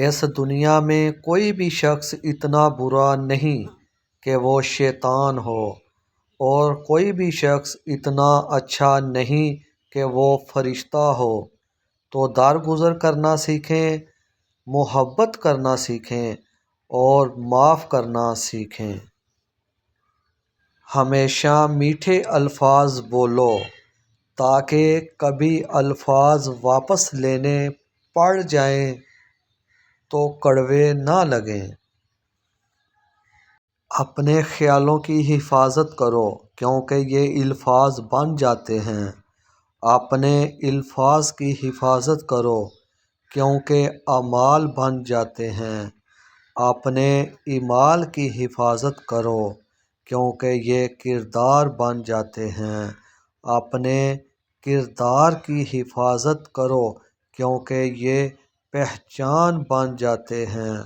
اس دنیا میں کوئی بھی شخص اتنا برا نہیں کہ وہ شیطان ہو، اور کوئی بھی شخص اتنا اچھا نہیں کہ وہ فرشتہ ہو۔ تو درگزر کرنا سیکھیں، محبت کرنا سیکھیں اور معاف کرنا سیکھیں۔ ہمیشہ میٹھے الفاظ بولو تاکہ کبھی الفاظ واپس لینے پڑ جائیں تو کڑوے نہ لگیں۔ اپنے خیالوں کی حفاظت کرو کیونکہ یہ الفاظ بن جاتے ہیں۔ اپنے الفاظ کی حفاظت کرو کیونکہ اعمال بن جاتے ہیں۔ اپنے اعمال کی حفاظت کرو کیونکہ یہ کردار بن جاتے ہیں۔ اپنے کردار کی حفاظت کرو کیونکہ یہ پہچان بن جاتے ہیں۔